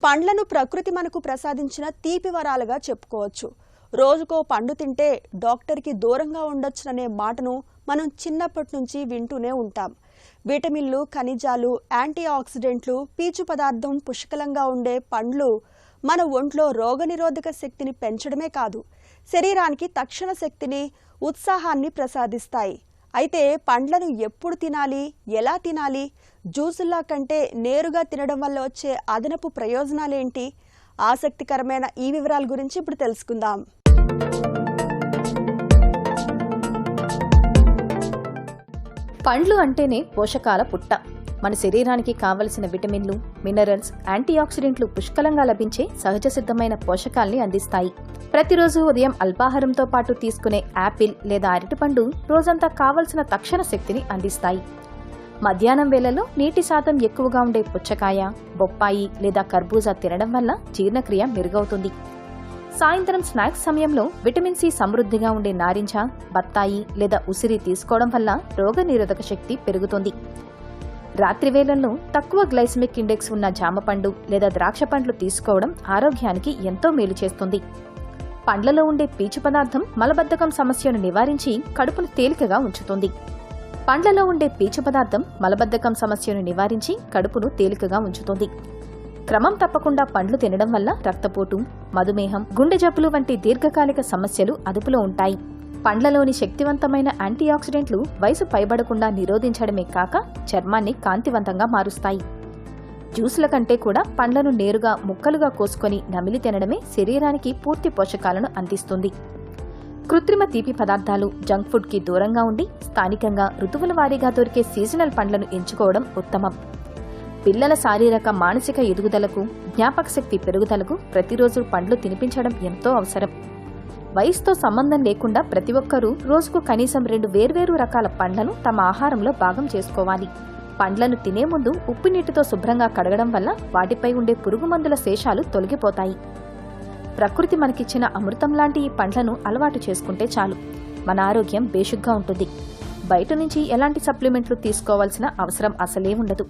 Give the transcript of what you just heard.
పండ్లను ప్రకృతి మనకు ప్రసాదించిన తీపి వరాలుగా చెప్పుకోవచ్చు. రోజుకో పండు తింటే డాక్టర్కి దూరంగా ఉండొచ్చుననే మాటను మనం చిన్నప్పటి నుంచి వింటూనే ఉంటాం. విటమిన్లు, ఖనిజాలు, యాంటీ ఆక్సిడెంట్లు, పీచు పదార్థం పుష్కలంగా ఉండే పండ్లు మన ఒంట్లో రోగనిరోధక శక్తిని పెంచడమే కాదు, శరీరానికి తక్షణ శక్తిని, ఉత్సాహాన్ని ప్రసాదిస్తాయి. అయితే పండ్లను ఎప్పుడు తినాలి, ఎలా తినాలి, జ్యూసుల్లా కంటే నేరుగా తినడం వల్ల వచ్చే అదనపు ప్రయోజనాలేంటి? ఆసక్తికరమైన ఈ వివరాల గురించి ఇప్పుడు తెలుసుకుందాం. పండ్లు అంటేనే పోషకాల పుట్ట. మన శరీరానికి కావలసిన విటమిన్లు, మినరల్స్, యాంటీ ఆక్సిడెంట్లు పుష్కలంగా లభించే సహజ సిద్ధమైన పోషకాల్ని అందిస్తాయి. ప్రతిరోజు ఉదయం అల్పాహారంతో పాటు తీసుకునే యాపిల్ లేదా అరటిపండు రోజంతా కావలసిన తక్షణ శక్తిని అందిస్తాయి. మధ్యాహ్నం వేళల్లో నీటి శాతం ఎక్కువగా ఉండే పుచ్చకాయ, బొప్పాయి లేదా కర్బూజా తినడం వల్ల జీర్ణక్రియ మెరుగవుతుంది. సాయంత్రం స్నాక్స్ సమయంలో విటమిన్ సి సమృద్ధిగా ఉండే నారింజ, బత్తాయి లేదా ఉసిరి తీసుకోవడం వల్ల రోగనిరోధక శక్తి పెరుగుతుంది. రాత్రి వేళల్లో తక్కువ గ్లైసెమిక్ ఇండెక్స్ ఉన్న జామపండు లేదా ద్రాక్ష పండ్లు తీసుకోవడం ఆరోగ్యానికి ఎంతో మేలు చేస్తుంది. పండ్లలో ఉండే పీచు పదార్థం మలబద్ధకం సమస్యను నివారించి కడుపును తేలికగా ఉంచుతుంది. పండ్లలో ఉండే పీచు పదార్థం మలబద్ధకం సమస్యను నివారించి కడుపును తేలికగా ఉంచుతుంది. క్రమం తప్పకుండా పండ్లు తినడం వల్ల రక్తపోటు, మధుమేహం, గుండె జబ్బులు వంటి దీర్ఘకాలిక సమస్యలు అదుపులో ఉంటాయి. పండ్లలోని శక్తివంతమైన యాంటీ ఆక్సిడెంట్లు వయసు పైబడకుండా నిరోధించడమే కాక చర్మాన్ని కాంతివంతంగా మారుస్తాయి. జ్యూసుల కంటే కూడా పండ్లను నేరుగా ముక్కలుగా కోసుకొని నమిలి తినడమే శరీరానికి పూర్తి పోషకాలను అందిస్తుంది. కృత్రిమ తీపి పదార్థాలు, జంక్ ఫుడ్ కి దూరంగా ఉండి స్థానికంగా ఋతువుల వారీగా దొరికే సీజనల్ పండ్లను ఎంచుకోవడం ఉత్తమం. పిల్లల శారీరక, మానసిక ఎదుగుదలకు, జ్ఞాపక శక్తి పెరుగుదలకు ప్రతిరోజు పండ్లు తినిపించడం ఎంతో అవసరం. వయసుతో సంబంధం లేకుండా ప్రతి ఒక్కరూ రోజుకు కనీసం 2 వేర్వేరు రకాల పండ్లను తమ ఆహారంలో భాగం చేసుకోవాలి. పండ్లను తినే ముందు ఉప్పు నీటితో శుభ్రంగా కడగడం వల్ల వాటిపై ఉండే పురుగుమందుల శేషాలు తొలగిపోతాయి. ప్రకృతి మనకిచ్చిన అమృతం లాంటి ఈ పండ్లను అలవాటు చేసుకుంటే చాలు, మన ఆరోగ్యం బేషుగ్గా ఉంటుంది. బయట నుంచి ఎలాంటి సప్లిమెంట్లు తీసుకోవాల్సిన అవసరం అసలే ఉండదు.